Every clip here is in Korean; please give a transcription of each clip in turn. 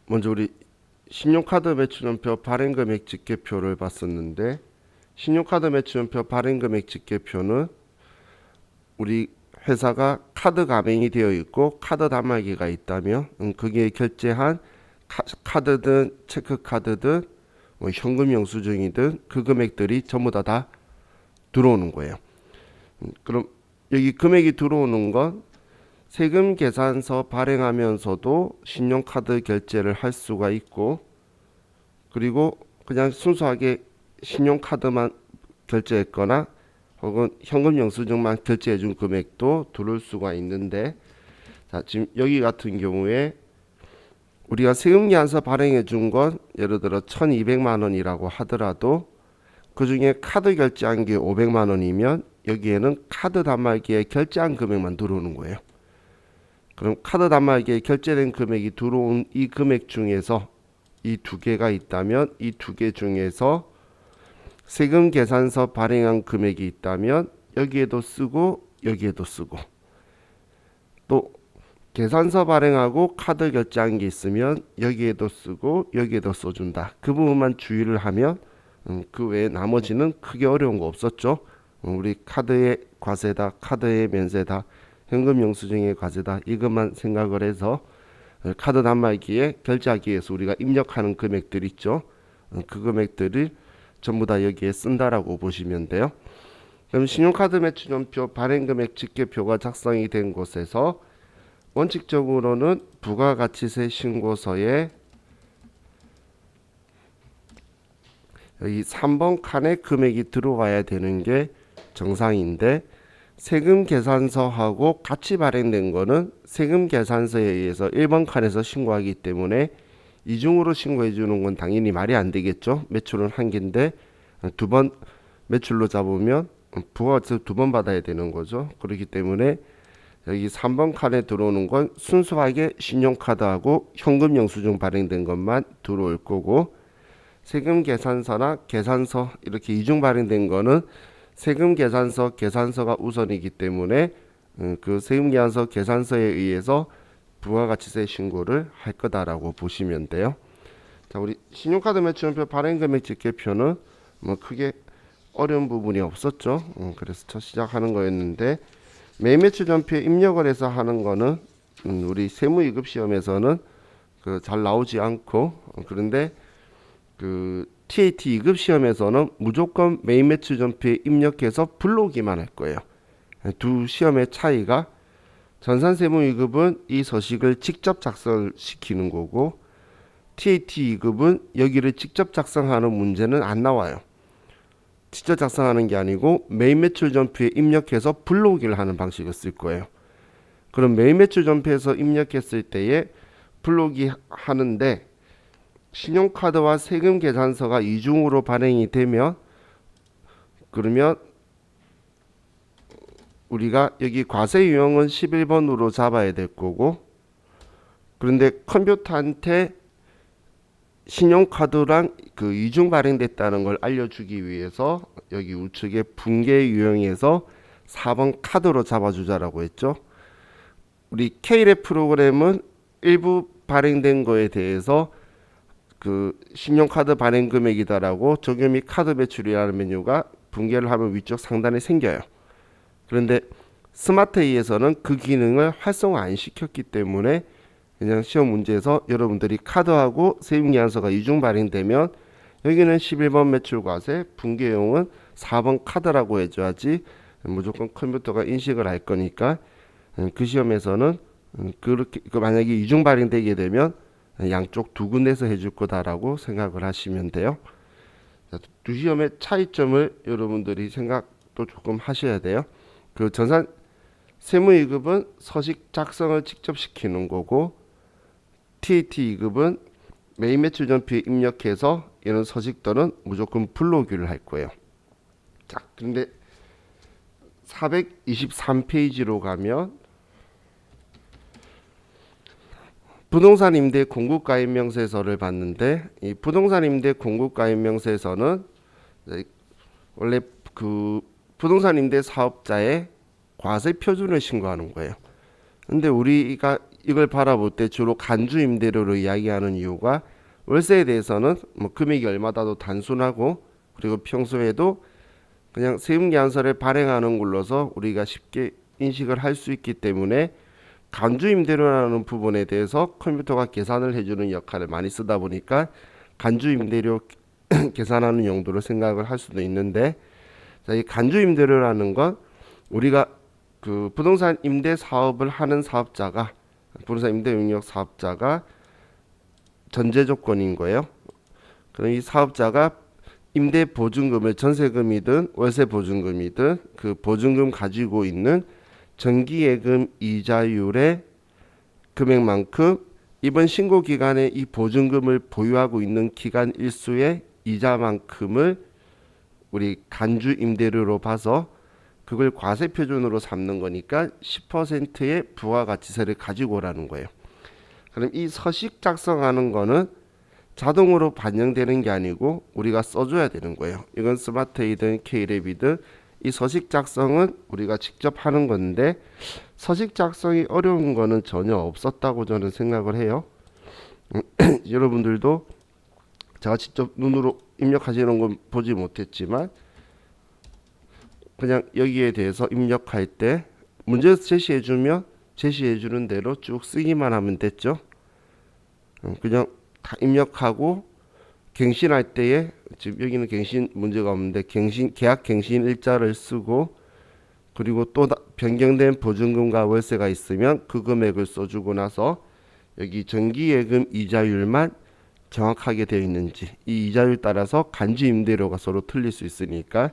먼저 우리 신용카드 매출원표 발행금액 집계표를 봤었는데, 신용카드 매출원표 발행금액 집계표는 우리 회사가 카드 가맹이 되어 있고 카드 단말기가 있다면 거기에 결제한 카드든 체크카드든 뭐 현금 영수증이든 그 금액들이 전부 다 들어오는 거예요. 그럼 여기 금액이 들어오는 건 세금 계산서 발행하면서도 신용카드 결제를 할 수가 있고, 그리고 그냥 순수하게 신용카드만 결제했거나 혹은 현금 영수증만 결제해 준 금액도 들어올 수가 있는데, 자, 지금 여기 같은 경우에 우리가 세금계산서 발행해 준 건 예를 들어 1200만 원이라고 하더라도 그 중에 카드 결제한 게 500만 원이면 여기에는 카드 단말기에 결제한 금액만 들어오는 거예요. 그럼 카드 단말기에 결제된 금액이 들어온 이 금액 중에서 이 두 개가 있다면 이 두 개 중에서 세금 계산서 발행한 금액이 있다면 여기에도 쓰고 여기에도 쓰고, 또 계산서 발행하고 카드 결제한 게 있으면 여기에도 쓰고 여기에도 써준다. 그 부분만 주의를 하면 그 외에 나머지는 크게 어려운 거 없었죠. 우리 카드의 과세다, 카드의 면세다, 현금 영수증의 과세다, 이것만 생각을 해서 카드 단말기에 결제하기 위해서 우리가 입력하는 금액들 있죠. 그 금액들을 전부 다 여기에 쓴다라고 보시면 돼요. 그럼 신용카드 매출원표 발행금액 집계표가 작성이 된 곳에서 원칙적으로는 부가가치세 신고서에 여기 3번 칸에 금액이 들어와야 되는 게 정상인데, 세금 계산서하고 같이 발행된 거는 세금 계산서에 의해서 1번 칸에서 신고하기 때문에 이중으로 신고해 주는 건 당연히 말이 안 되겠죠. 매출은 한 개인데 두 번 매출로 잡으면 부가가치세 두 번 받아야 되는 거죠. 그렇기 때문에 여기 3번 칸에 들어오는 건 순수하게 신용카드하고 현금 영수증 발행된 것만 들어올 거고, 세금 계산서나 계산서 이렇게 이중 발행된 거는 세금 계산서, 계산서가 우선이기 때문에 그 세금 계산서, 계산서에 의해서 부가가치세 신고를 할 거다라고 보시면 돼요. 자, 우리 신용카드 매출원표 발행금액 집계표는 뭐 크게 어려운 부분이 없었죠. 그래서 첫 시작하는 거였는데, 매매출 전표에 입력을 해서 하는 거는 우리 세무이급 시험에서는 잘 나오지 않고, 그런데 그 TAT 2급 시험에서는 무조건 메인 매출 전표에 입력해서 불러오기만 할 거예요. 두 시험의 차이가, 전산세무 2급은 이 서식을 직접 작성을 시키는 거고, TAT 2급은 여기를 직접 작성하는 문제는 안 나와요. 직접 작성하는 게 아니고 메인 매출 전표에 입력해서 불러오기를 하는 방식을 쓸 거예요. 그럼 메인 매출 전표에서 입력했을 때에 불러오기 하는데, 신용카드와 세금 계산서가 이중으로 발행이 되면, 그러면 우리가 여기 과세 유형은 11번으로 잡아야 될 거고, 그런데 컴퓨터한테 신용카드랑 그 이중 발행됐다는 걸 알려주기 위해서 여기 우측에 분계 유형에서 4번 카드로 잡아주자라고 했죠. 우리 K랩 프로그램은 일부 발행된 거에 대해서 그 신용카드 발행 금액이다라고 적용 및 카드 매출이라는 메뉴가 분계를 하면 위쪽 상단에 생겨요. 그런데 스마트 A에서는 그 기능을 활성화 안 시켰기 때문에 그냥 시험 문제에서 여러분들이 카드하고 세금계산서가 이중 발행되면 여기는 11번 매출과세, 분계용은 4번 카드라고 해줘야지 무조건 컴퓨터가 인식을 할 거니까, 그 시험에서는 그렇게 만약에 이중 발행되게 되면 양쪽 두 군데서 해줄 거다라고 생각을 하시면 돼요. 두 시험의 차이점을 여러분들이 생각도 조금 하셔야 돼요. 그 전산 세무 2급은 서식 작성을 직접 시키는 거고, TAT 2급은 메인 매출 전표에 입력해서 이런 서식들은 무조건 불러오기를 할 거예요. 자, 근데 423페이지로 가면 부동산 임대 공급가입 명세서를 봤는데, 이 부동산 임대 공급가입 명세서는 원래 그 부동산 임대 사업자의 과세 표준을 신고하는 거예요. 근데 우리가 이걸 바라볼 때 주로 간주 임대료로 이야기하는 이유가 월세에 대해서는 뭐 금액이 얼마다도 단순하고 그리고 평소에도 그냥 세금계산서를 발행하는 걸로서 우리가 쉽게 인식을 할 수 있기 때문에 간주 임대료라는 부분에 대해서 컴퓨터가 계산을 해주는 역할을 많이 쓰다 보니까 간주 임대료 계산하는 용도로 생각을 할 수도 있는데, 자, 이 간주 임대료라는 건 우리가 그 부동산 임대 사업을 하는 사업자가, 부동산 임대 용역 사업자가 전제 조건인 거예요. 그럼 이 사업자가 임대 보증금을 전세금이든 월세 보증금이든 그 보증금 가지고 있는 정기예금 이자율의 금액만큼 이번 신고 기간에 이 보증금을 보유하고 있는 기간 일수의 이자만큼을 우리 간주 임대료로 봐서 그걸 과세 표준으로 삼는 거니까 10%의 부가가치세를 가지고 오라는 거예요. 그럼 이 서식 작성하는 거는 자동으로 반영되는 게 아니고 우리가 써줘야 되는 거예요. 이건 스마트이든 K랩이든 이 서식 작성은 우리가 직접 하는 건데, 서식 작성이 어려운 거는 전혀 없었다고 저는 생각을 해요. 여러분들도 제가 직접 눈으로 입력하시는 건 보지 못했지만 그냥 여기에 대해서 입력할 때 문제 제시해주면 제시해주는 대로 쭉 쓰기만 하면 됐죠. 그냥 다 입력하고 갱신할 때에 지금 여기는 갱신 문제가 없는데 계약 갱신 일자를 쓰고 그리고 또 변경된 보증금과 월세가 있으면 그 금액을 써주고 나서 여기 정기예금 이자율만 정확하게 되어 있는지, 이 이자율 따라서 간주 임대료가 서로 틀릴 수 있으니까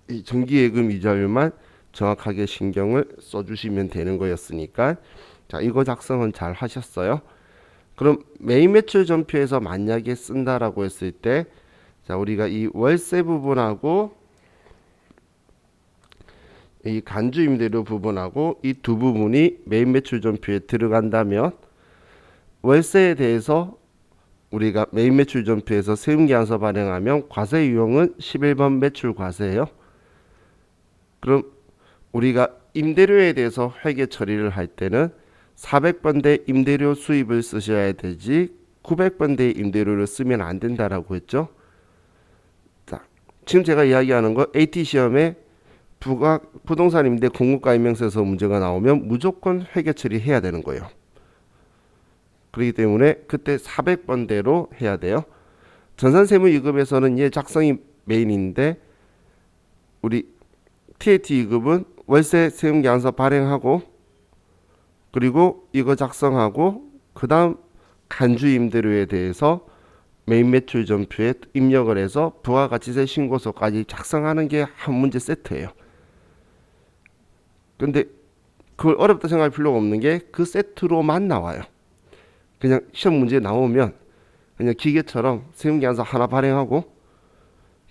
이 정기예금 이자율만 정확하게 신경을 써주시면 되는 거였으니까, 자, 이거 작성은 잘 하셨어요. 그럼 매입 매출 전표에서 만약에 쓴다라고 했을 때, 자, 우리가 이 월세 부분하고 이 간주 임대료 부분하고 이 두 부분이 매입 매출 전표에 들어간다면 월세에 대해서 우리가 매입 매출 전표에서 세금계산서 발행하면 과세 유형은 11번 매출 과세예요. 그럼 우리가 임대료에 대해서 회계 처리를 할 때는 400번대 임대료 수입을 쓰셔야 되지 900번대 임대료를 쓰면 안 된다라고 했죠. 자, 지금 제가 이야기하는 거 AT 시험에 부동산 임대 공급가 임명서에서 문제가 나오면 무조건 회계 처리해야 되는 거예요. 그렇기 때문에 그때 400번대로 해야 돼요. 전산세무이급에서는 얘 작성이 메인인데 우리 TAT 이급은 월세 세금계산서 발행하고 그리고 이거 작성하고 그 다음 간주 임대료에 대해서 매입 매출 전표에 입력을 해서 부가가치세 신고서까지 작성하는 게 한 문제 세트예요. 근데 그걸 어렵다 생각할 필요가 없는 게 그 세트로만 나와요. 그냥 시험 문제 나오면 그냥 기계처럼 세금계산서 하나 발행하고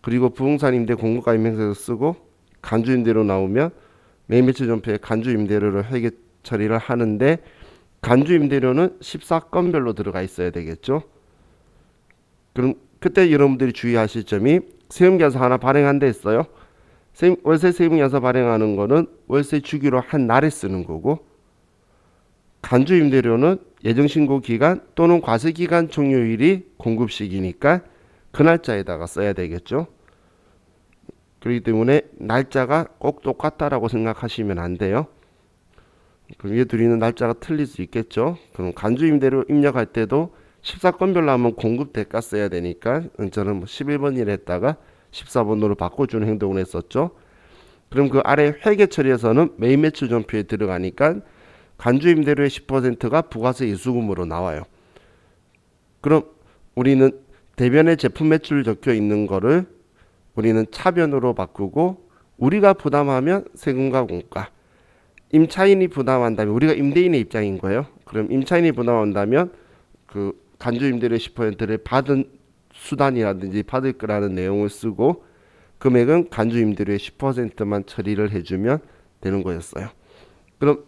그리고 부동산 임대 공급가 임명서에서 쓰고 간주 임대료 나오면 매입 매출 전표에 간주 임대료를 회계 처리를 하는데, 간주 임대료는 14건별로 들어가 있어야 되겠죠. 그럼 그때 여러분들이 주의하실 점이 세금계산서 하나 발행한다 했어요. 월세 세금계산서 발행하는 거는 월세 주기로 한 날에 쓰는 거고, 간주 임대료는 예정신고 기간 또는 과세기간 종료일이 공급시기니까 그 날짜에다가 써야 되겠죠. 그렇기 때문에 날짜가 꼭 똑같다라고 생각하시면 안 돼요. 그럼 얘 드리는 날짜가 틀릴 수 있겠죠. 그럼 간주 임대료 입력할 때도 14건별로 하면 공급 대가 써야 되니까 저는 11번이라 했다가 14번으로 바꿔주는 행동을 했었죠. 그럼 그 아래 회계 처리에서는 매입 매출 전표에 들어가니까 간주 임대료의 10%가 부가세 이수금으로 나와요. 그럼 우리는 대변에 제품 매출 적혀 있는 거를 우리는 차변으로 바꾸고 우리가 부담하면 세금과 공가, 임차인이 부담한다면 우리가 임대인의 입장인 거예요. 그럼 임차인이 부담한다면 그 간주 임대료 10%를 받은 수단이라든지 받을 거라는 내용을 쓰고 금액은 간주 임대료의 10%만 처리를 해주면 되는 거였어요. 그럼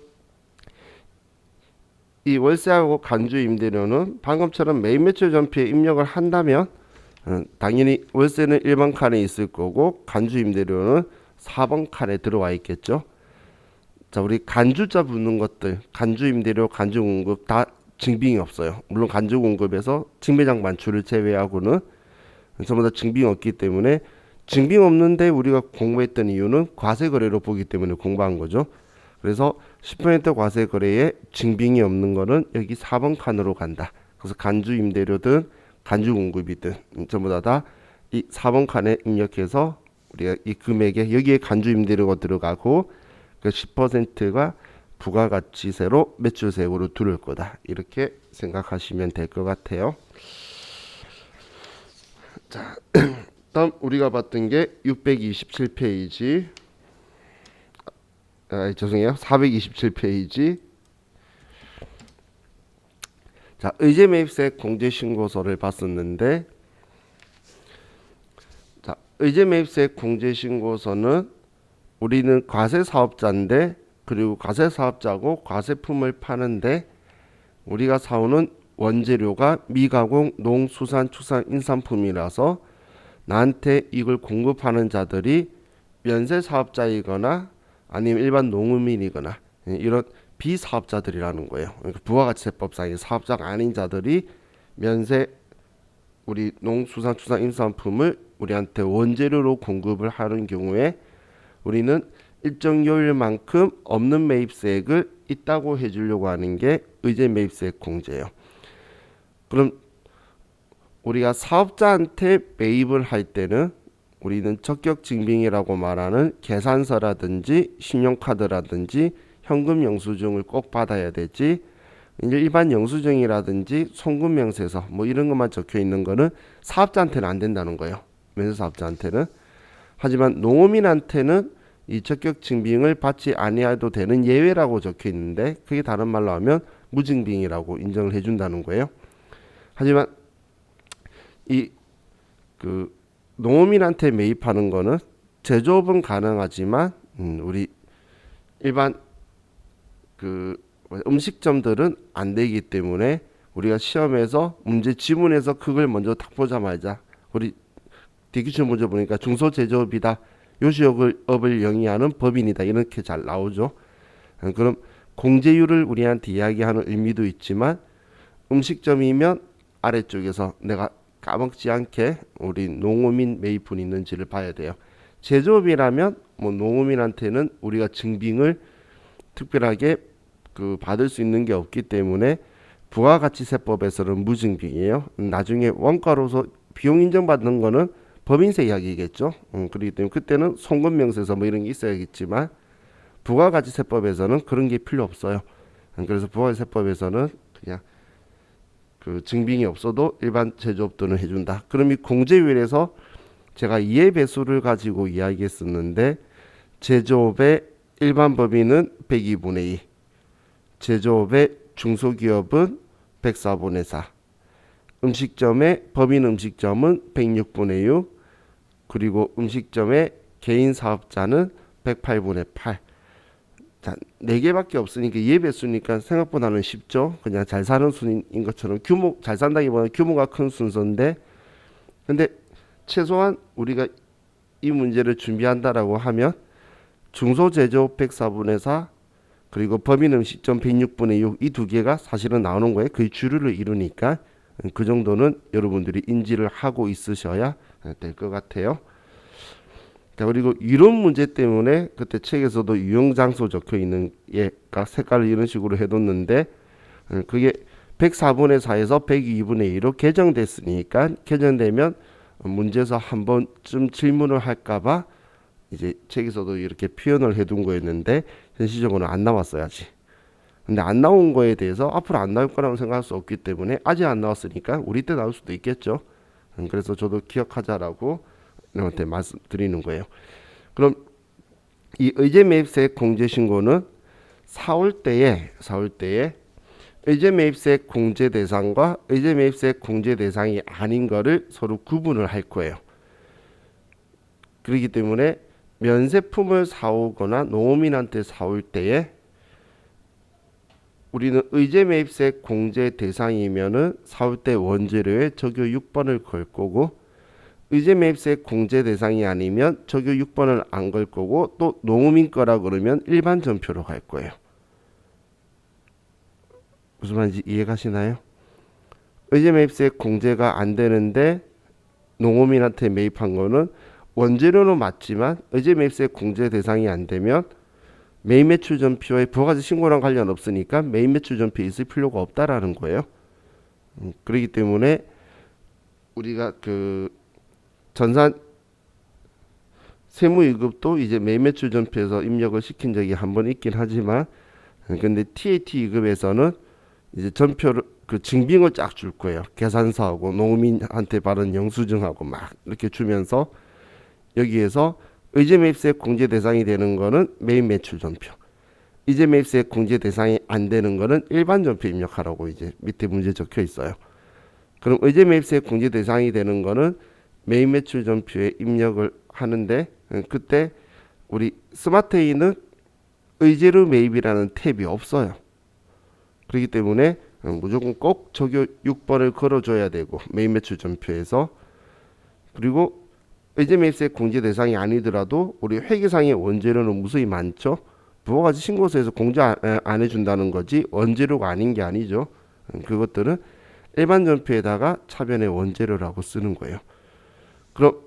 이 월세하고 간주 임대료는 방금처럼 매입 매출 전표에 입력을 한다면 당연히 월세는 1번 칸에 있을 거고 간주 임대료는 4번 칸에 들어와 있겠죠. 자, 우리 간주자 붙는 것들, 간주 임대료, 간주 공급 다 증빙이 없어요. 물론 간주 공급에서 직매장 만추를 제외하고는 전부 다 증빙이 없기 때문에, 증빙 없는데 우리가 공부했던 이유는 과세 거래로 보기 때문에 공부한 거죠. 그래서 10% 과세 거래에 증빙이 없는 거는 여기 4번 칸으로 간다. 그래서 간주 임대료든 간주 공급이든 전부 다 이 4번 칸에 입력해서 우리가 이 금액에 여기에 간주 임대료가 들어가고 그 10%가 부가가치세로 매출세액으로 들어올 거다. 이렇게 생각하시면 될 것 같아요. 자, 다음 우리가 봤던 게 627페이지. 죄송해요. 427페이지. 자, 의제 매입세 공제 신고서를 봤었는데, 자, 의제 매입세 공제 신고서는 우리는 과세 사업자인데, 그리고 과세 사업자고 과세품을 파는데 우리가 사오는 원재료가 미가공 농수산축산인산품이라서 나한테 이걸 공급하는 자들이 면세 사업자이거나 아니면 일반 농민이거나 이런 비사업자들이라는 거예요. 그러니까 부가가치세법상의 사업자가 아닌 자들이 면세 우리 농수산축산인산품을 우리한테 원재료로 공급을 하는 경우에 우리는 일정 요일만큼 없는 매입세액을 있다고 해주려고 하는 게 의제 매입세액 공제예요. 그럼 우리가 사업자한테 매입을 할 때는 우리는 적격 증빙이라고 말하는 계산서라든지 신용카드라든지 현금 영수증을 꼭 받아야 되지, 일반 영수증이라든지 송금명세서 뭐 이런 것만 적혀 있는 거는 사업자한테는 안 된다는 거예요. 면세사업자한테는. 하지만 농어민한테는 이 적격 증빙을 받지 아니해도 되는 예외라고 적혀 있는데, 그게 다른 말로 하면 무증빙이라고 인정을 해준다는 거예요. 하지만 이 그 농어민한테 매입하는 거는 제조업은 가능하지만 우리 일반 그 음식점들은 안 되기 때문에 우리가 시험에서 문제 지문에서 그걸 먼저 딱 보자마자 우리 대기출 문제 보니까 중소제조업이다, 요식업을 영위하는 법인이다, 이렇게 잘 나오죠. 그럼 공제율을 우리한테 이야기하는 의미도 있지만, 음식점이면 아래쪽에서 내가 까먹지 않게 우리 농어민 매입분이 있는지를 봐야 돼요. 제조업이라면 뭐 농어민한테는 우리가 증빙을 특별하게 받을 수 있는 게 없기 때문에 부가가치세법에서는 무증빙이에요. 나중에 원가로서 비용 인정받는 거는 법인세 이야기겠죠. 그렇기 때문에 그때는 송금명세서 뭐 이런 게 있어야겠지만 부가가치세법에서는 그런 게 필요 없어요. 그래서 부가가치세법에서는 그냥 그 증빙이 없어도 일반 제조업들은 해준다. 그럼 이 공제율에서 제가 이해배수를 가지고 이야기했었는데, 제조업의 일반 법인은 102분의 2, 제조업의 중소기업은 104분의 4, 음식점의 법인 음식점은 106분의 6, 그리고 음식점의 개인 사업자는 108분의 8. 자, 4개밖에 없으니까 이해배수니까 생각보다는 쉽죠. 그냥 잘 사는 순인 것처럼 잘 산다기보다는 규모가 큰 순서인데, 근데 최소한 우리가 이 문제를 준비한다라고 하면 중소제조업 104분의 4 그리고 법인 음식점 106분의 6 이 두 개가 사실은 나오는 거예요. 거의 주류를 이루니까 그 정도는 여러분들이 인지를 하고 있으셔야 될 것 같아요. 자, 그리고 이론 문제 때문에 그때 책에서도 유형장소 적혀 있는 얘가 색깔을 이런 식으로 해뒀는데, 그게 104분의 4에서 102분의 2로 개정됐으니까 개정되면 문제에서 한 번쯤 질문을 할까봐 이제 책에서도 이렇게 표현을 해둔 거였는데 현실적으로는 안 나왔어야지. 근데 안 나온 거에 대해서 앞으로 안 나올 거라고 생각할 수 없기 때문에 아직 안 나왔으니까 우리 때 나올 수도 있겠죠. 그래서 저도 기억하자라고 여러분한테 말씀드리는 거예요. 그럼 이 의제 매입세 공제 신고는 4월 때에 의제 매입세 공제 대상과 의제 매입세 공제 대상이 아닌 거를 서로 구분을 할 거예요. 그렇기 때문에 면세품을 사오거나 농어민한테 사올 때에 우리는 의제 매입세 공제 대상이면은 사올 때 원재료에 적요 6번을 걸 거고, 의제 매입세 공제 대상이 아니면 적요 6번을 안 걸 거고, 또 농음인 거라 그러면 일반 전표로 갈 거예요. 무슨 말인지 이해가시나요? 의제 매입세 공제가 안 되는데 농음인한테 매입한 거는 원재료는 맞지만 의제 매입세 공제 대상이 안 되면 매입 매출 전표에 부가가치 신고랑 관련 없으니까 매입 매출 전표에 있을 필요가 없다라는 거예요. 그렇기 때문에 우리가 그 전산 세무이급도 이제 매입 매출 전표에서 입력을 시킨 적이 한 번 있긴 하지만, 근데 TAT 이급에서는 이제 전표를 그 증빙을 쫙 줄 거예요. 계산서하고 농민한테 받은 영수증하고 막 이렇게 주면서 여기에서 의제 매입세 공제 대상이 되는 거는 매입 매출 전표, 의제 매입세 공제 대상이 안 되는 거는 일반 전표 입력하라고 이제 밑에 문제 적혀 있어요. 그럼 의제 매입세 공제 대상이 되는 거는 매입 매출 전표에 입력을 하는데, 그때 우리 스마트에이는 의제로 매입이라는 탭이 없어요. 그렇기 때문에 무조건 꼭 적요 6번을 걸어줘야 되고, 매입 매출 전표에서. 그리고 의제 매입세 공제 대상이 아니더라도 우리 회계상의 원재료는 무수히 많죠. 부가가치 신고서에서 공제 안 해준다는 거지 원재료가 아닌 게 아니죠. 그것들은 일반 전표에다가 차변의 원재료라고 쓰는 거예요. 그럼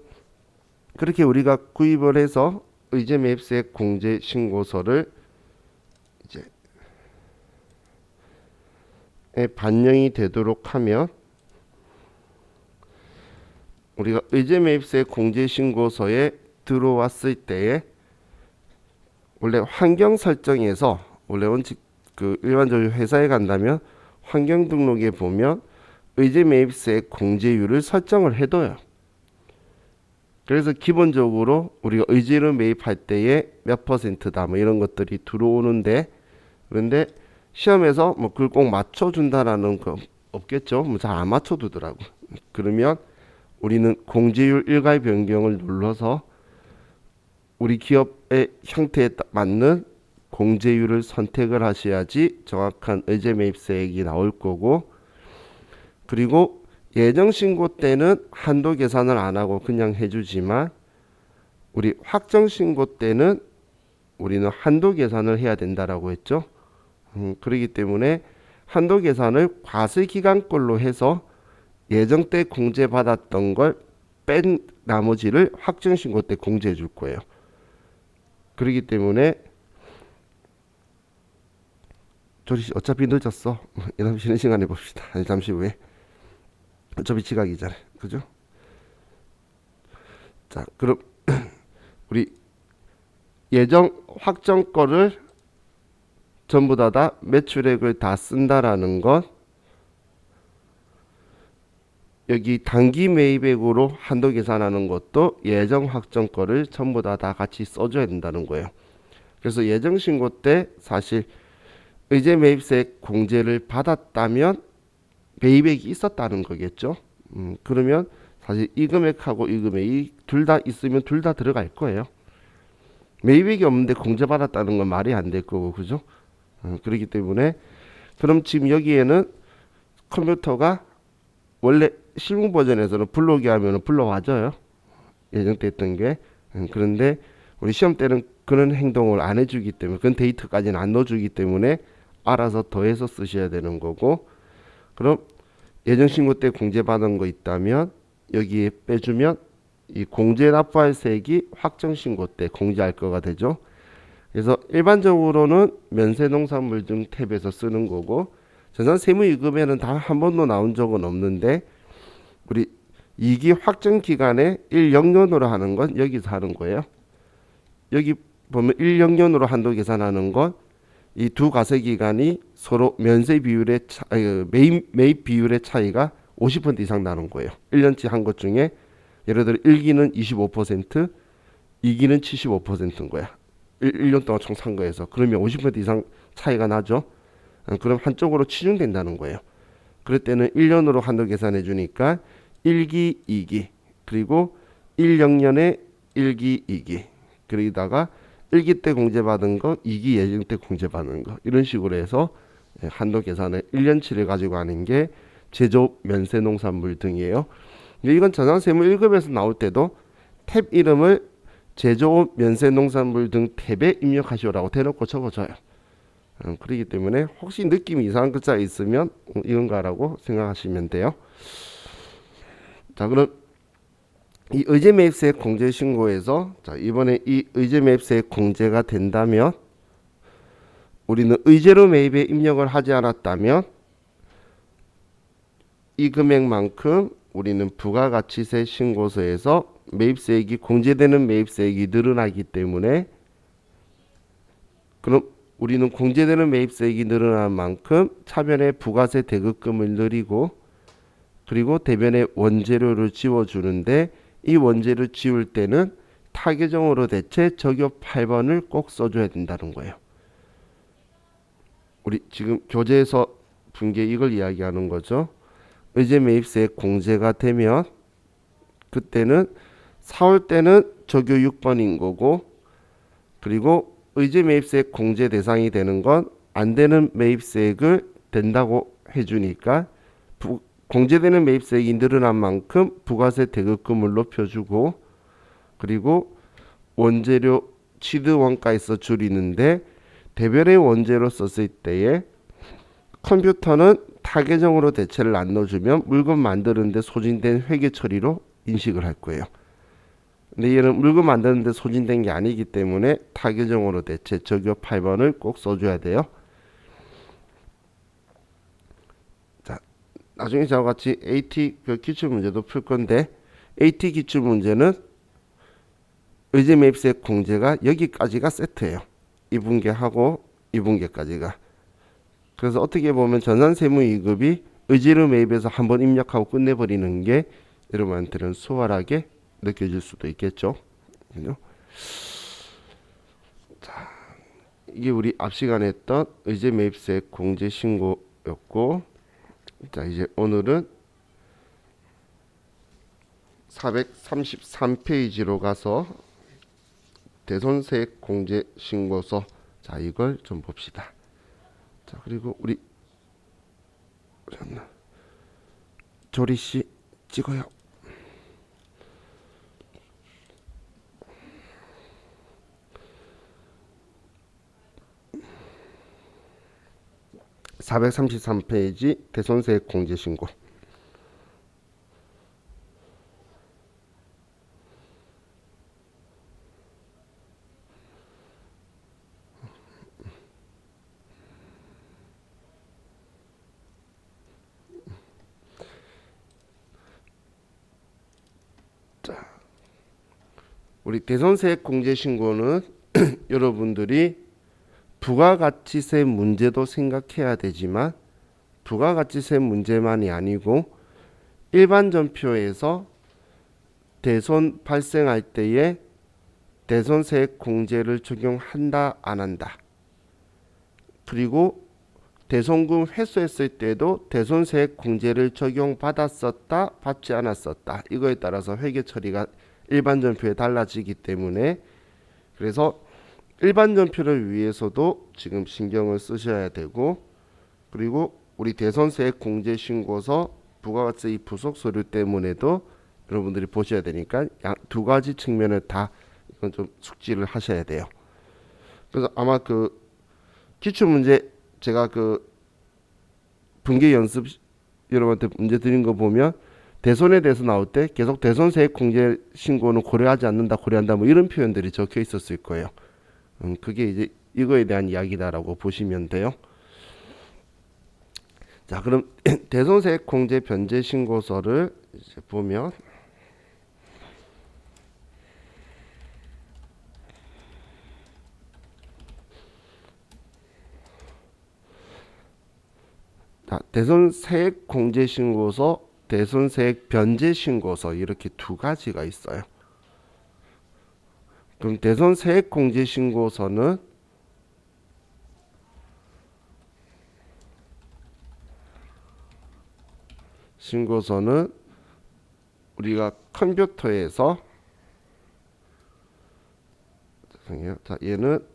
그렇게 우리가 구입을 해서 의제 매입세 공제 신고서를 이제 반영이 되도록 하면, 우리가 의제 매입세 공제 신고서에 들어왔을 때에 원래 환경 설정에서, 원래 원칙 그 일반적으로 회사에 간다면 환경 등록에 보면 의제 매입세 공제율을 설정을 해둬요. 그래서 기본적으로 우리가 의제로 매입할 때에 몇 %다 뭐 이런 것들이 들어오는데, 그런데 시험에서 뭐 그걸 꼭 맞춰준다라는 거 없겠죠. 뭐 잘 안 맞춰두더라고. 그러면 우리는 공제율 일괄 변경을 눌러서 우리 기업의 형태에 맞는 공제율을 선택을 하셔야지 정확한 의제 매입세액이 나올 거고, 그리고 예정 신고 때는 한도 계산을 안 하고 그냥 해주지만 우리 확정 신고 때는 우리는 한도 계산을 해야 된다라고 했죠. 그렇기 때문에 한도 계산을 과세기간꼴로 해서 예정 때 공제받았던 걸 뺀 나머지를 확정 신고 때 공제해 줄 거예요. 그렇기 때문에 조리 씨 어차피 늦었어. 이런 쉬는 시간에 봅시다. 아니, 잠시 후에. 어차피 지각이잖아요. 그죠? 자, 그럼 우리 예정 확정 거를 전부 다 매출액을 다 쓴다라는 건 여기 단기 매입액으로 한도 계산하는 것도 예정 확정 거를 전부 다 같이 써줘야 된다는 거예요. 그래서 예정 신고 때 사실 의제 매입세 공제를 받았다면 매입액이 있었다는 거겠죠. 그러면 사실 이 금액하고 이 금액이 둘 다 있으면 둘 다 들어갈 거예요. 매입액이 없는데 공제받았다는 건 말이 안 될 거고, 그죠? 그렇기 때문에 그럼 지금 여기에는 컴퓨터가 원래 실무 버전에서는 불러오게 하면 불러와줘요. 예정때 했던 게. 그런데 우리 시험 때는 그런 행동을 안 해주기 때문에, 그런 데이터까지는 안 넣어주기 때문에 알아서 더해서 쓰셔야 되는 거고, 그럼 예정 신고 때 공제받은 거 있다면 여기에 빼주면 이 공제 납부할 세액이 확정 신고 때 공제할 거가 되죠. 그래서 일반적으로는 면세농산물 등 탭에서 쓰는 거고, 전산 세무이급에는 단 한 번도 나온 적은 없는데 우리 2기 확정 기간에 1영년으로 하는 건 여기서 하는 거예요. 여기 보면 1영년으로 한도 계산하는 건 이 두 과세 기간이 서로 면세 비율의 매입 비율의 차이가 50% 이상 나는 거예요. 1년치 한 것 중에 예를 들어 1기는 25%, 2기는 75%인 거야. 1년 동안 총 산 거에서. 그러면 50% 이상 차이가 나죠. 그럼 한쪽으로 치중된다는 거예요. 그럴 때는 1년으로 한도 계산해 주니까 1기, 2기, 그리고 1영년에 1기, 2기, 그러다가 1기 때 공제받은 거, 2기 예정 때 공제받은 거, 이런 식으로 해서 한도 계산을 1년치를 가지고 하는 게 제조 면세 농산물 등이에요. 근데 이건 전산세무 1급에서 나올 때도 탭 이름을 제조업, 면세농산물 등 탭에 입력하시오라고 대놓고 적어줘요. 그렇기 때문에 혹시 느낌이 이상한 글자가 있으면 이건가라고 생각하시면 돼요. 자, 그럼 이 의제 매입세액 공제 신고에서 자, 이번에 이 의제 매입세액 공제가 된다면 우리는 의제로 매입에 입력을 하지 않았다면 이 금액만큼 우리는 부가가치세 신고서에서 매입세액이 공제되는 매입세액이 늘어나기 때문에 그럼 우리는 공제되는 매입세액이 늘어난 만큼 차변에 부가세 대급금을 늘리고 그리고 대변에 원재료를 지워주는데 이 원재료 지울 때는 타계정으로 대체 적요 8번을 꼭 써줘야 된다는 거예요. 우리 지금 교재에서 본 게 이걸 이야기하는 거죠. 의제 매입세액 공제가 되면 그때는 4월 때는 적요 6번인 거고 그리고 의제 매입세액 공제 대상이 되는 건 안 되는 매입세액을 된다고 해주니까 공제되는 매입세액이 늘어난 만큼 부가세 대급금을 높여주고 그리고 원재료 취득 원가에서 줄이는데 대별의 원재료 썼을 때에 컴퓨터는 타계정으로 대체를 안 넣어주면 물건 만드는데 소진된 회계 처리로 인식을 할 거예요. 근데 얘는 물건 만드는데 소진된 게 아니기 때문에 타계정으로 대체 적요 8번을 꼭 써줘야 돼요. 자, 나중에 저와 같이 AT 기출 문제도 풀 건데 AT 기출 문제는 의제 매입세액 공제가 여기까지가 세트예요. 2분계하고 2분계까지가. 그래서 어떻게 보면 전산세무 2급이 의제로 매입해서 한번 입력하고 끝내버리는 게 여러분한테는 수월하게 느껴질 수도 있겠죠. 자, 이게 우리 앞 시간에 했던 의제 매입세액 공제 신고였고, 자 이제 오늘은 433페이지로 가서 대손세액 공제 신고서 자 이걸 좀 봅시다. 자 그리고 우리 조리씨 찍어요. (433페이지) 대손세액 공제 신고. 우리 대손세액 공제 신고는 여러분들이 부가가치세 문제도 생각해야 되지만 부가가치세 문제만이 아니고 일반 전표에서 대손 발생할 때에 대손세액 공제를 적용한다 안 한다. 그리고 대손금 회수했을 때도 대손세액 공제를 적용받았었다 받지 않았었다. 이거에 따라서 회계 처리가 일반 전표에 달라지기 때문에 그래서 일반 전표를 위해서도 지금 신경을 쓰셔야 되고 그리고 우리 대손세액 공제 신고서 부가가치 부속 서류 때문에도 여러분들이 보셔야 되니까 두 가지 측면을 다 이건 좀 숙지를 하셔야 돼요. 그래서 아마 그 기출 문제 제가 그 분계 연습 여러분한테 문제 드린 거 보면 대손에 대해서 나올 때 계속 대손세액 공제 신고는 고려하지 않는다, 고려한다 뭐 이런 표현들이 적혀 있었을 거예요. 그게 이제 이거에 대한 이야기다라고 보시면 돼요. 자, 그럼 대손세액 공제 변제 신고서를 이제 보면 자, 대손세액 공제 신고서, 대손세액 변제 신고서 이렇게 두 가지가 있어요. 그럼 대손세액 공제 신고서는 우리가 컴퓨터에서 자, 얘는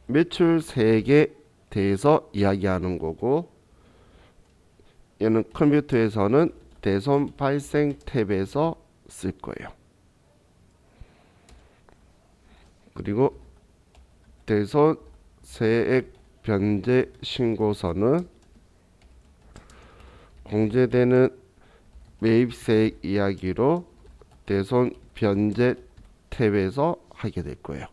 매출세액에 대해서 이야기하는 거고 얘는 컴퓨터에서는 대손 발생 탭에서 쓸 거예요. 그리고 대손 세액 변제 신고서는 공제되는 매입세액 이야기로 대손 변제 탭에서 하게 될 거예요.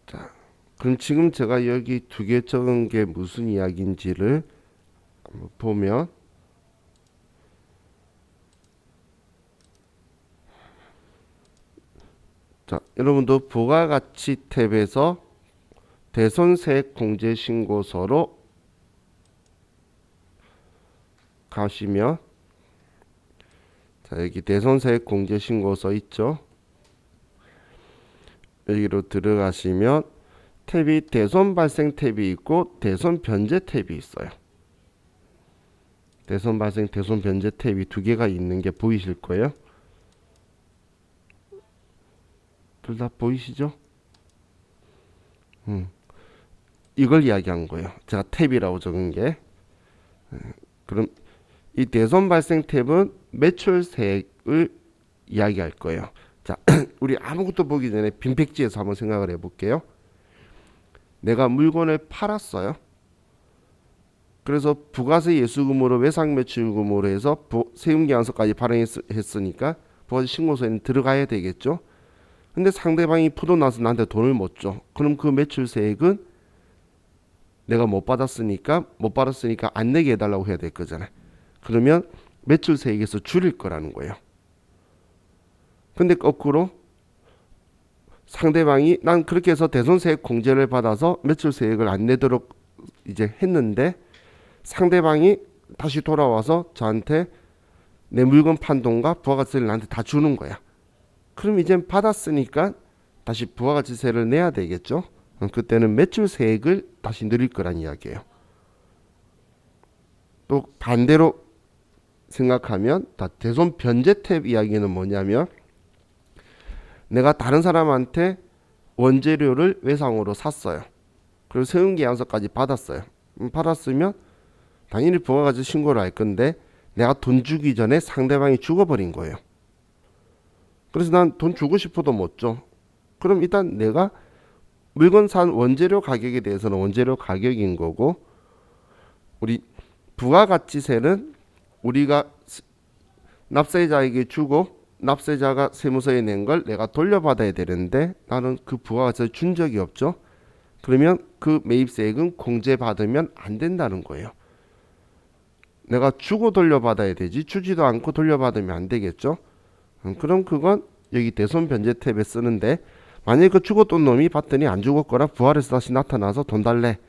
자, 그럼 지금 제가 여기 두 개 적은 게 무슨 이야기인지를 한번 보면, 자, 여러분도 부가가치 탭에서 대손세액 공제신고서로 가시면, 자, 여기 대손세액 공제신고서 있죠. 여기로 들어가시면 탭이 대손 발생 탭이 있고 대손 변제 탭이 있어요. 대손 발생, 대손 변제 탭이 두 개가 있는 게 보이실 거예요. 둘 다 보이시죠? 이걸 이야기한 거예요. 제가 탭이라고 적은 게. 그럼 이 대손 발생 탭은 매출세액을 이야기할 거예요. 자, 우리 아무것도 보기 전에 빈백지에서 한번 생각을 해볼게요. 내가 물건을 팔았어요. 그래서 부가세 예수금으로 외상매출금으로 해서 세금계산서까지 발행했으니까 부가세 신고서에는 들어가야 되겠죠. 근데 상대방이 푸도나서 나한테 돈을 못 줘. 그럼 그 매출세액은 내가 못 받았으니까 안 내게 해달라고 해야 될 거잖아요. 그러면 매출세액에서 줄일 거라는 거예요. 근데 거꾸로 상대방이 난 그렇게 해서 대손세액 공제를 받아서 매출세액을 안 내도록 이제 했는데 상대방이 다시 돌아와서 저한테 내 물건 판 돈과 부가가치세를 나한테 다 주는 거야. 그럼 이제 받았으니까 다시 부가가치세를 내야 되겠죠. 그때는 매출세액을 다시 늘릴 거란 이야기예요. 또 반대로 생각하면 대손 변제 탭 이야기는 뭐냐면 내가 다른 사람한테 원재료를 외상으로 샀어요. 그리고 세금계산서까지 받았어요. 받았으면 당연히 부가가치 신고를 할 건데 내가 돈 주기 전에 상대방이 죽어버린 거예요. 그래서 난 돈 주고 싶어도 못 줘. 그럼 일단 내가 물건 산 원재료 가격에 대해서는 원재료 가격인 거고, 우리 부가가치세는 우리가 납세자에게 주고 납세자가 세무서에 낸 걸 내가 돌려받아야 되는데 나는 그 부가가치세를 준 적이 없죠. 그러면 그 매입세액은 공제받으면 안 된다는 거예요. 내가 주고 돌려받아야 되지 주지도 않고 돌려받으면 안 되겠죠. 그럼 그건 여기 대손 변제 탭에 쓰는데, 만약에 그 죽었던 놈이 봤더니 안 죽었거나 부활해서 다시 나타나서 돈 달래.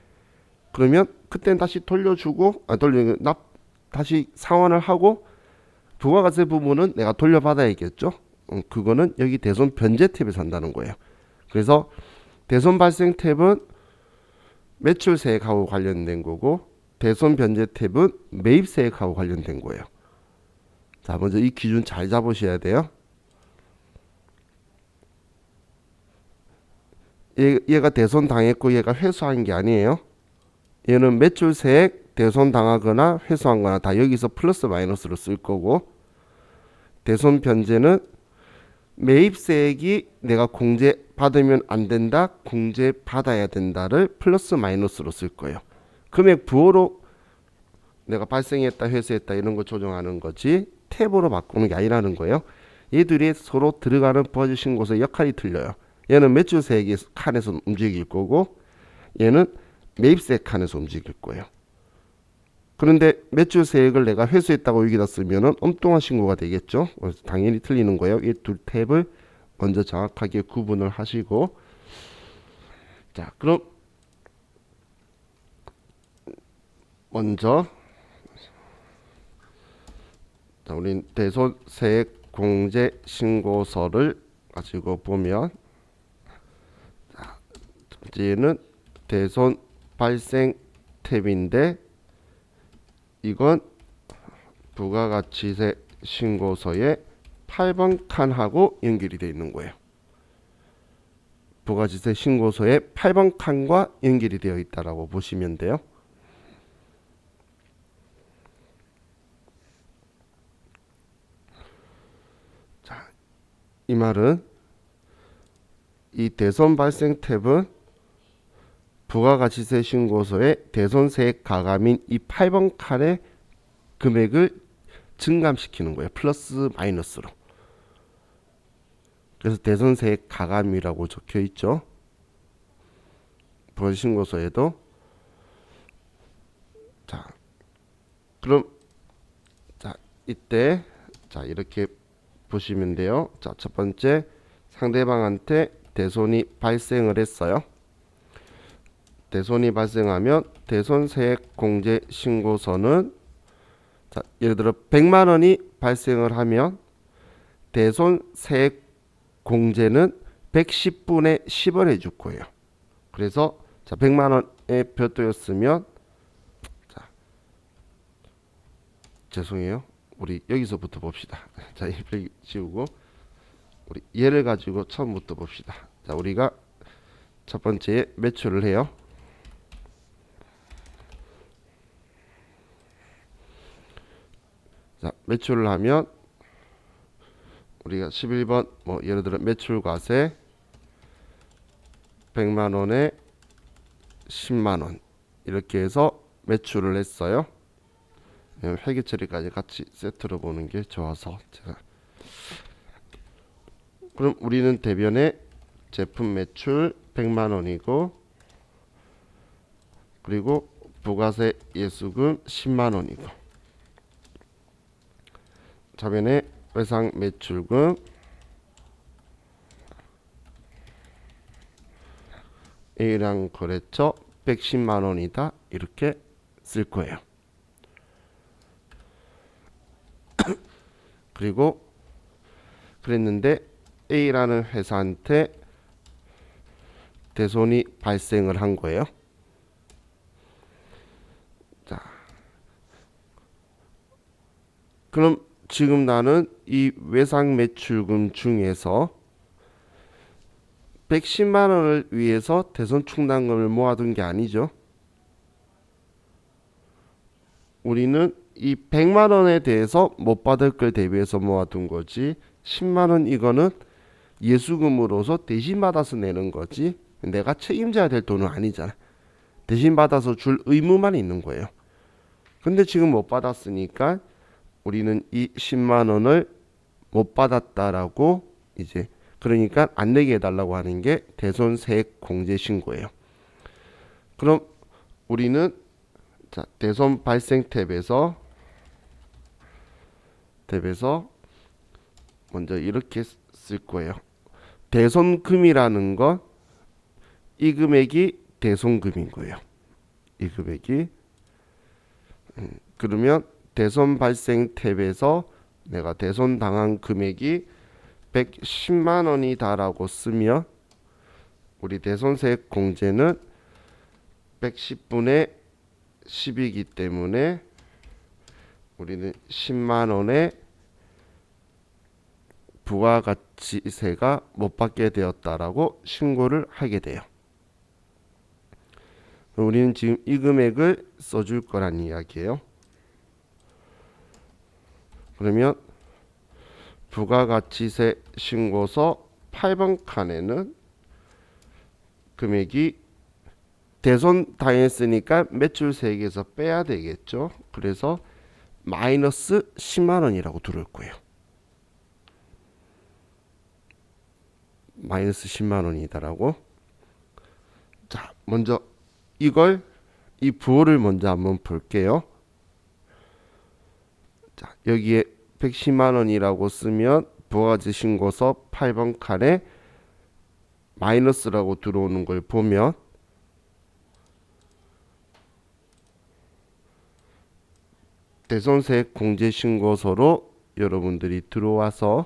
그러면 그땐 다시 돌려주고 다시 상환을 하고 부가가치 부분은 내가 돌려받아야겠죠. 그거는 여기 대손 변제 탭에서 한다는 거예요. 그래서 대손 발생 탭은 매출세액하고 관련된 거고 대손 변제 탭은 매입세액하고 관련된 거예요. 자, 먼저 이 기준 잘 잡으셔야 돼요. 얘가 대손 당했고 얘가 회수한 게 아니에요. 얘는 매출세액 대손 당하거나 회수한 거나 다 여기서 플러스 마이너스로 쓸 거고, 대손 변제는 매입세액이 내가 공제 받으면 안 된다, 공제 받아야 된다를 플러스 마이너스로 쓸 거예요. 금액 부호로 내가 발생했다, 회수했다 이런 거 조정하는 거지 탭으로 바꾸는 게 아니라는 거예요. 얘들이 서로 들어가는 부가가치 신고서 역할이 틀려요. 얘는 매출세액의 칸에서 움직일 거고 얘는 매입세액 칸에서 움직일 거예요. 그런데 매출세액을 내가 회수했다고 여기다 쓰면은 엉뚱한 신고가 되겠죠. 그래서 당연히 틀리는 거예요. 이 두 탭을 먼저 정확하게 구분을 하시고, 자, 그럼 먼저 우린 대손세액 공제 신고서를 가지고 보면, 얘는 대손 발생 탭인데 이건 부가가치세 신고서의 8번 칸하고 연결이 되어 있는 거예요. 부가가치세 신고서의 8번 칸과 연결이 되어 있다라고 보시면 돼요. 자, 이 말은 이 대손 발생 탭은 부가가치세 신고서의 대손세액 가감인 이 8번 칸의 금액을 증감시키는 거예요. 플러스 마이너스로. 그래서 대손세액 가감이라고 적혀 있죠. 부가가치세 신고서에도. 자, 그럼 자, 이때 자, 이렇게 보시면 돼요. 자, 첫 번째 상대방한테 대손이 발생을 했어요. 대손이 발생하면 대손세액 공제 신고서는 자, 예를 들어 100만 원이 발생을 하면 대손세액 공제는 110분의 10을 해줄 거예요. 그래서 자, 100만 원의 별도였으면 자, 죄송해요. 우리 여기서부터 봅시다. 자, 이 지우고 우리 얘를 가지고 처음부터 봅시다. 자, 우리가 첫 번째 매출을 해요. 자, 매출을 하면 우리가 11번 뭐 예를 들어 매출과세 100만 원에 10만 원 이렇게 해서 매출을 했어요. 회계 처리까지 같이 세트로 보는 게 좋아서 제가. 그럼 우리는 대변에 제품 매출 100만 원이고 그리고 부가세 예수금 10만 원이고 좌변에 외상 매출금 A랑 거래처 110만 원이다. 이렇게 쓸 거예요. 그리고 그랬는데 A라는 회사한테 대손이 발생을 한 거예요. 자, 그럼 지금 나는 이 외상 매출금 중에서 110만 원을 위해서 대손 충당금을 모아둔 게 아니죠. 우리는 이 100만 원에 대해서 못 받을 걸 대비해서 모아둔 거지. 10만 원 이거는 예수금으로서 대신 받아서 내는 거지. 내가 책임져야 될 돈은 아니잖아. 대신 받아서 줄 의무만 있는 거예요. 근데 지금 못 받았으니까 우리는 이 10만 원을 못 받았다라고 이제 그러니까 안 내게 해달라고 하는 게 대손세액 공제 신고예요. 그럼 우리는 자, 대손 발생 탭에서 먼저 이렇게 쓸 거예요. 대손금이라는 건 이 금액이 대손금인 거예요. 이 금액이 그러면 대손 발생 탭에서 내가 대손 당한 금액이 110만 원이다라고 쓰면 우리 대손세액 공제는 110분의 10이기 때문에 우리는 10만 원의 부가가치세가 못 받게 되었다라고 신고를 하게 돼요. 우리는 지금 이 금액을 써줄 거란 이야기예요. 그러면 부가가치세 신고서 8번 칸에는 금액이 대손 당했으니까 매출세액에서 빼야 되겠죠. 그래서 마이너스 10만 원이라고 들어올 거예요. 마이너스 10만 원이다라고. 자, 먼저 이 부호를 먼저 한번 볼게요. 자, 여기에 110만 원이라고 쓰면 부가가치 신고서 8번 칸에 마이너스라고 들어오는 걸 보면 대손세액 공제 신고서로 여러분들이 들어와서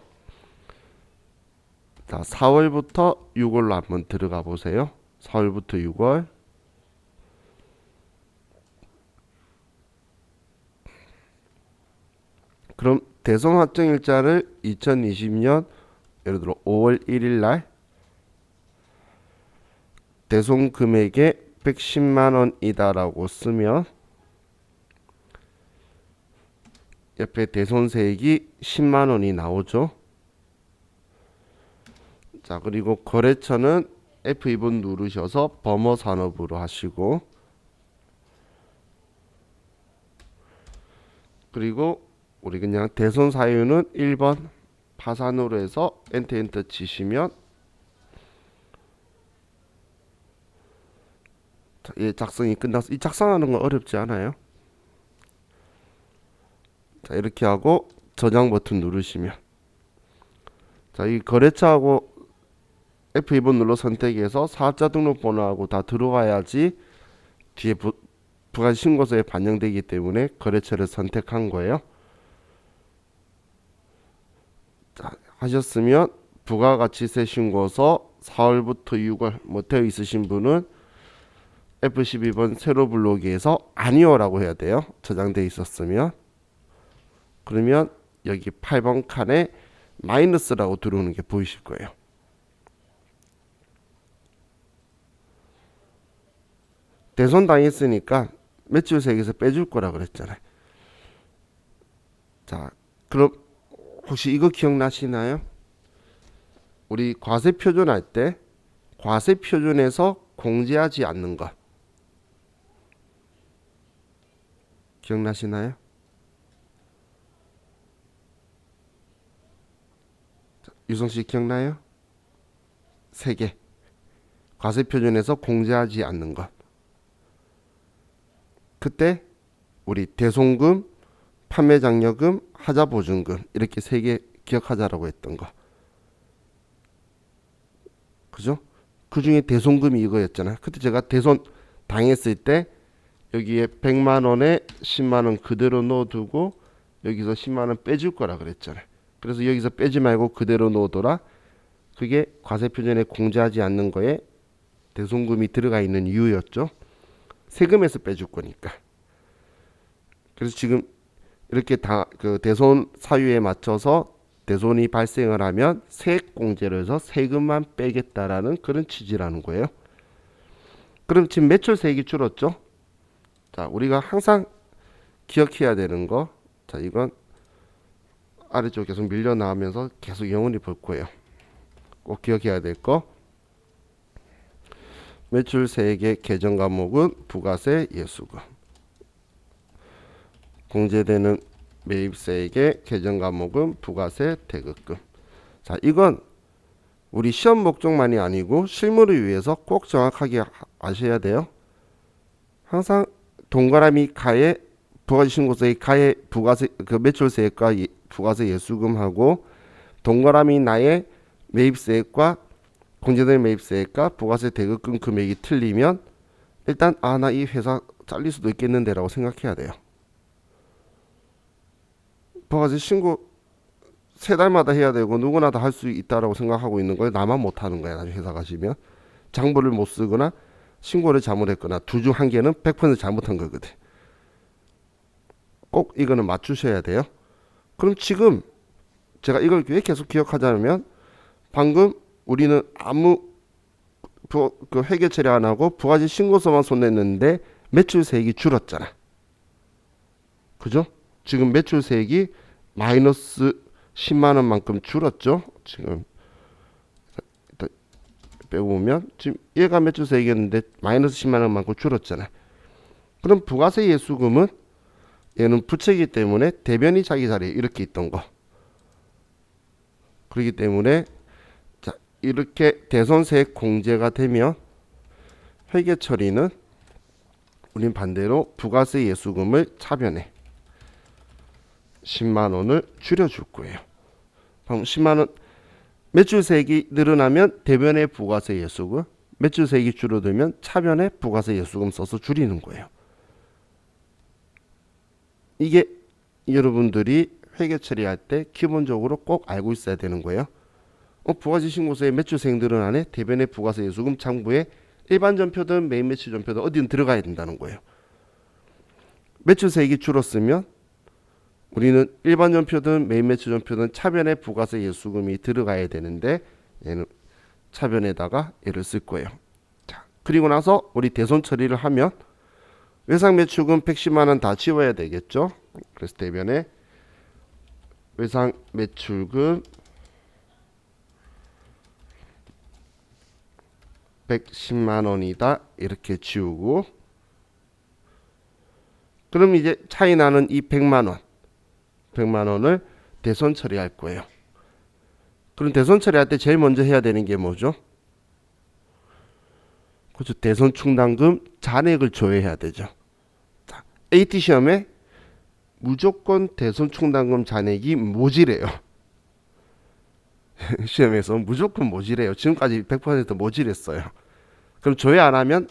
자, 4월부터 6월로 한번 들어가 보세요. 4월부터 6월. 그럼 대손 확정일자를 2020년 예를 들어 5월 1일 날 대손 금액에 110만 원이다라고 쓰면 옆에 대손세액이 10만 원이 나오죠. 자, 그리고 거래처는 F2번 누르셔서 범어산업으로 하시고, 그리고 우리 그냥 대손 사유는 1번 파산으로 해서 엔터 치시면 예, 작성이 끝났어. 이 작성하는 건 어렵지 않아요. 자, 이렇게 하고 저장 버튼 누르시면, 자, 이 거래처하고 F2번 눌러 선택해서 사업자 등록번호하고 다 들어가야지 뒤에 부가세 신고서에 반영되기 때문에 거래처를 선택한 거예요. 자, 하셨으면 부가가치세 신고서 4월부터 6월 뭐 되어 있으신 분은 F12번 세로 불러오기에서 아니요라고 해야 돼요. 저장되어 있었으면. 그러면 여기 8번 칸에 마이너스라고 들어오는 게 보이실 거예요. 대손 당했으니까 매출세액에서 빼줄 거라 그랬잖아요. 자, 그럼 혹시 이거 기억나시나요? 우리 과세 표준할 때 과세 표준에서 공제하지 않는 것 기억나시나요? 유성 씨 기억나요? 3개. 과세 표준에서 공제하지 않는 것. 그때 우리 대손금, 판매장려금, 하자보증금 이렇게 3개 기억하자라고 했던 거. 그죠? 그 중에 대손금이 이거였잖아요. 그때 제가 대손 당했을 때 여기에 100만 원에 10만 원 그대로 넣어두고 여기서 10만 원 빼줄 거라 그랬잖아요. 그래서 여기서 빼지 말고 그대로 넣어둬라. 그게 과세표준에 공제하지 않는 거에 대손금이 들어가 있는 이유였죠. 세금에서 빼줄 거니까. 그래서 지금 이렇게 다 그 대손 사유에 맞춰서 대손이 발생을 하면 세액 공제를 해서 세금만 빼겠다라는 그런 취지라는 거예요. 그럼 지금 매출세액이 줄었죠. 자, 우리가 항상 기억해야 되는 거. 자, 이건 아래쪽 계속 밀려 나오면서 계속 영원히 볼 거예요. 꼭 기억해야 될 거. 매출세액의 계정 과목은 부가세, 예수금. 공제되는 매입세액의 계정 과목은 부가세, 대급금. 자, 이건 우리 시험 목적만이 아니고 실무를 위해서 꼭 정확하게 아셔야 돼요. 항상 동그라미 가에 부가세 신고서의 가에 부가세 그 매출세액과 부가세 예수금하고 동그라미 나의 매입세액과 공제된 매입세액과 부가세 대급금 금액이 틀리면 일단 아, 나 이 회사 잘릴 수도 있겠는데라고 생각해야 돼요. 부가세 신고 3달마다 해야 되고 누구나 다 할 수 있다라고 생각하고 있는 거예요. 나만 못하는 거야. 나중에 회사 가시면 장부를 못 쓰거나 신고를 잘못했거나 둘 중 한 개는 100% 잘못한 거거든. 꼭 이거는 맞추셔야 돼요. 그럼 지금 제가 이걸 왜 계속 기억하자면 방금 우리는 아무 그 회계 처리 안 하고 부가세 신고서만 손냈는데 매출세액이 줄었잖아. 그죠? 지금 매출세액이 마이너스 10만 원만큼 줄었죠. 지금 일단 빼고 보면 지금 얘가 매출세액이었는데 마이너스 10만 원만큼 줄었잖아. 그럼 부가세 예수금은 얘는 부채이기 때문에 대변이 자기 자리에 이렇게 있던 거. 그렇기 때문에 자, 이렇게 대손세액 공제가 되면 회계 처리는 우린 반대로 부가세 예수금을 차변해 10만 원을 줄여줄 거예요. 그럼 10만 원 매출세액이 늘어나면 대변의 부가세 예수금, 매출세액이 줄어들면 차변의 부가세 예수금 써서 줄이는 거예요. 이게 여러분들이 회계 처리할 때 기본적으로 꼭 알고 있어야 되는 거예요. 부가세 신고서에 매출세액 늘어나네. 대변의 부가세 예수금 장부에 일반 전표든 메인 매출 전표든 어디든 들어가야 된다는 거예요. 매출세액이 줄었으면 우리는 일반 전표든 메인 매출 전표든 차변에 부가세 예수금이 들어가야 되는데 얘는 차변에다가 얘를 쓸 거예요. 자, 그리고 나서 우리 대손 처리를 하면 외상 매출금 110만 원 다 지워야 되겠죠. 그래서 대변에 외상 매출금 110만 원이다 이렇게 지우고, 그럼 이제 차이 나는 이 100만 원을 대손 처리할 거예요. 그럼 대손 처리할 때 제일 먼저 해야 되는 게 뭐죠? 그렇죠. 대손 충당금 잔액을 조회해야 되죠. 자, AT 시험에 무조건 대손 충당금 잔액이 모지래요. 시험에서 무조건 모지래요. 지금까지 100% 모지랬어요. 그럼 조회 안 하면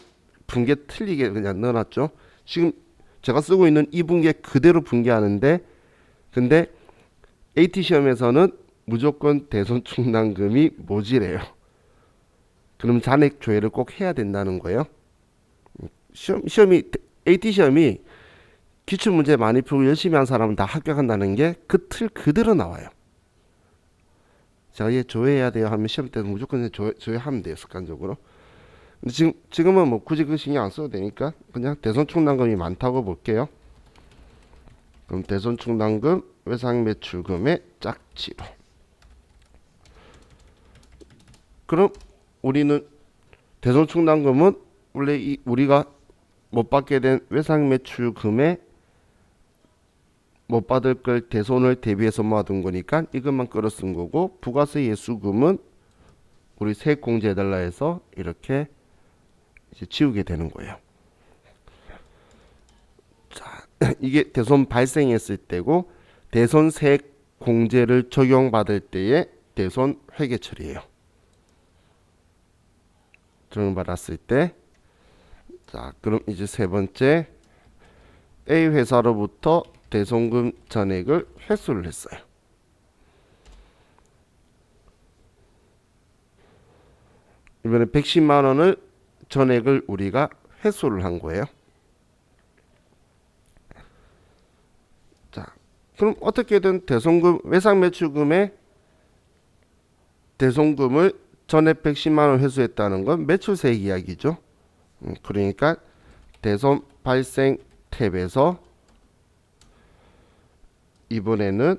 분계 틀리게 그냥 넣어놨죠. 지금 제가 쓰고 있는 이 분계 그대로 분계하는데, 근데 AT 시험에서는 무조건 대손 충당금이 모지래요. 그럼 잔액 조회를 꼭 해야 된다는 거예요. 시험이 AT 시험이 기출 문제 많이 풀고 열심히 한 사람은 다 합격한다는 게 그 틀 그대로 나와요. 제가 얘 조회해야 돼요 하면 시험 때 무조건 조회하면 돼요, 습관적으로. 근데 지금은 뭐 굳이 그 신경 안 써도 되니까 그냥 대손 충당금이 많다고 볼게요. 그럼 대손 충당금 외상 매출금의 짝지로. 그럼 우리는 대손 충당금은 원래 우리가 못 받게 된 외상 매출금에 못 받을 걸 대손을 대비해서 모아둔 거니까 이것만 끌어 쓴 거고, 부가세 예수금은 우리 세액 공제해달라 해서 이렇게 이제 지우게 되는 거예요. 자, 이게 대손 발생했을 때고, 대손 세액 공제를 적용받을 때의 대손 회계 처리예요. 적용받았을 때, 자, 그럼 이제 세 번째, A 회사로부터 대손금 전액을 회수를 했어요. 이번에 110만 원을 전액을 우리가 회수를 한 거예요. 자, 그럼 어떻게든 대손금 외상 매출금에 대손금을 전액 110만 원 회수했다는 건 매출세액 이야기죠. 그러니까 대손 발생 탭에서 이번에는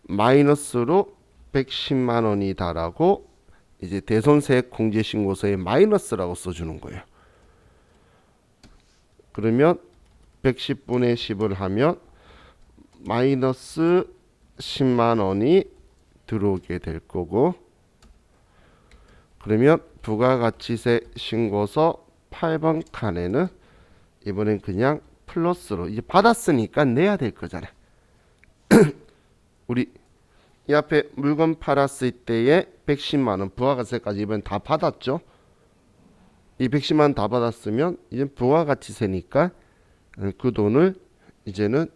마이너스로 110만 원이다라고 이제 대손세액 공제신고서에 마이너스라고 써주는 거예요. 그러면 110분의 10을 하면 마이너스 10만 원이 들어오게 될 거고, 그러면 부가가치세 신고서 8번 칸에는 이번엔 그냥 플러스로, 이제 받았으니까 내야 될 거잖아요. 우리 이 앞에 물건 팔았을 때에 110만 원 부가가치세까지 이번 다 받았죠. 이 110만 원 다 받았으면 이제 부가가치세니까 그 돈을 이제는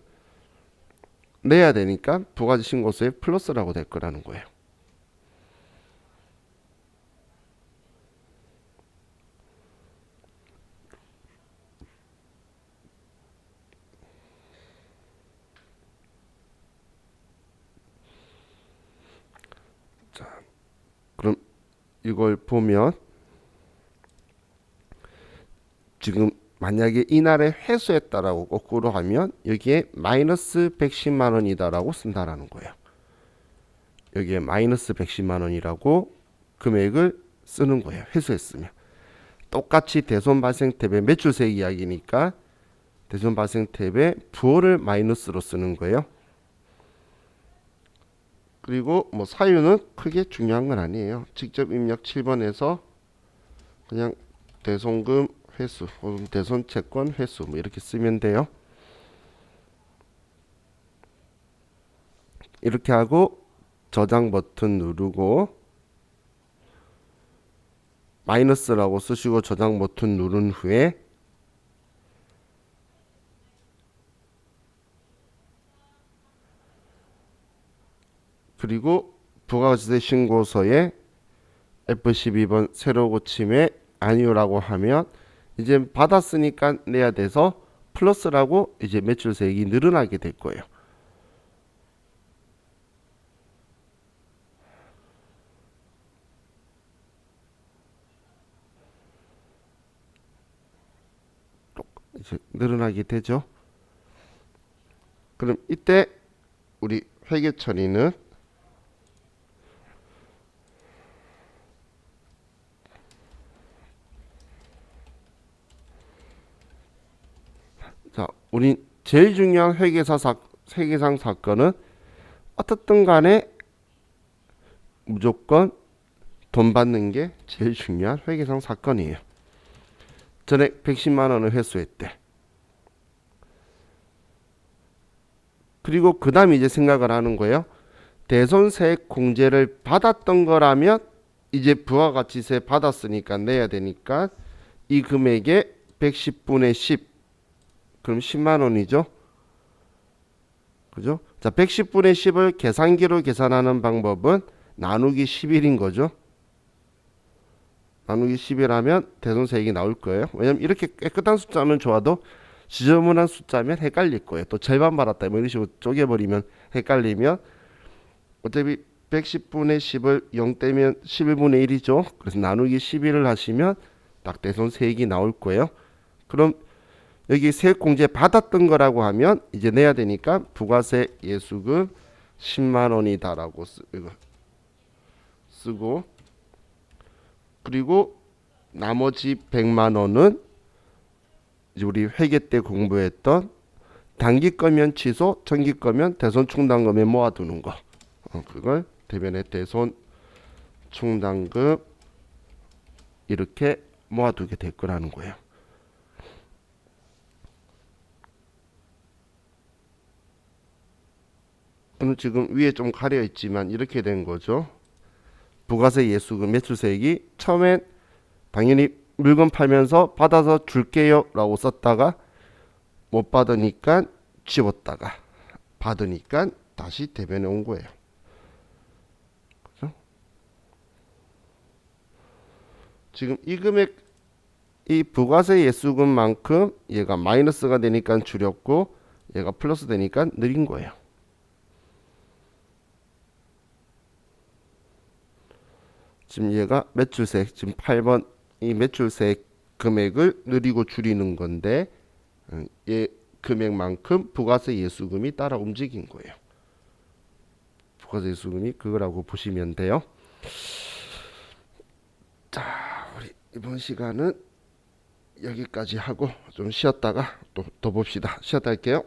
내야 되니까 부가가치 신고서에 플러스라고 될 거라는 거예요. 그럼 이걸 보면 지금 만약에 이날에 회수했다라고 거꾸로 하면 여기에 마이너스 110만 원이다라고 쓴다라는 거예요. 여기에 마이너스 110만 원이라고 금액을 쓰는 거예요. 회수했으면. 똑같이 대손 발생 탭의 매출세액 이야기니까 대손 발생 탭에 부호를 마이너스로 쓰는 거예요. 그리고 뭐 사유는 크게 중요한 건 아니에요. 직접 입력 7번에서 그냥 대손금 회수 혹은 대손 채권 회수 뭐 이렇게 쓰면 돼요. 이렇게 하고 저장 버튼 누르고 마이너스라고 쓰시고 저장 버튼 누른 후에 그리고 부가가치세 신고서에 F12번 세로 고침에 아니요라고 하면 이제 받았으니까 내야 돼서 플러스라고 이제 매출세액이 늘어나게 될 거예요. 이제 늘어나게 되죠. 그럼 이때 우리 회계 처리는 자, 우리 제일 중요한 회계상 사건은 어떻든 간에 무조건 돈 받는 게 제일 중요한 회계상 사건이에요. 전액 110만 원을 회수했대. 그리고 그 다음에 이제 생각을 하는 거예요. 대손세액 공제를 받았던 거라면 이제 부가가치세 받았으니까 내야 되니까 이 금액의 110분의 10 그럼 10만 원이죠. 그죠? 자, 110분의 10을 계산기로 계산하는 방법은 나누기 11인 거죠. 나누기 10이라면 대손세액이 나올 거예요. 왜냐면 이렇게 깨끗한 숫자면 좋아도 지저분한 숫자면 헷갈릴 거예요. 또 절반 받았다 뭐 이런 식으로 쪼개버리면 헷갈리면 어차피 110분의 10을 0 떼면 11분의 1이죠. 그래서 나누기 11을 하시면 딱 대손세액이 나올 거예요. 그럼 여기 세액공제 받았던 거라고 하면 이제 내야 되니까 부가세 예수금 10만 원이다라고 쓰고 그리고 나머지 100만 원은 이제 우리 회계 때 공부했던 단기 거면 취소, 정기 거면 대손 충당금에 모아두는 거. 그걸 대변의 대손 충당금 이렇게 모아두게 될 거라는 거예요. 지금 위에 좀 가려 있지만 이렇게 된 거죠. 부가세 예수금 매출세액이 처음엔 당연히 물건 팔면서 받아서 줄게요 라고 썼다가 못 받으니까 지웠다가 받으니까 다시 대변해 온 거예요. 그죠? 지금 이 금액 이 부가세 예수금만큼 얘가 마이너스가 되니까 줄였고 얘가 플러스 되니까 늘린 거예요. 지금 얘가 매출세액 지금 8번 이 매출세액 금액을 늘리고 줄이는 건데 얘 금액만큼 부가세 예수금이 따라 움직인 거예요. 부가세 예수금이 그거라고 보시면 돼요. 자, 우리 이번 시간은 여기까지 하고 좀 쉬었다가 또 봅시다. 쉬었다 할게요.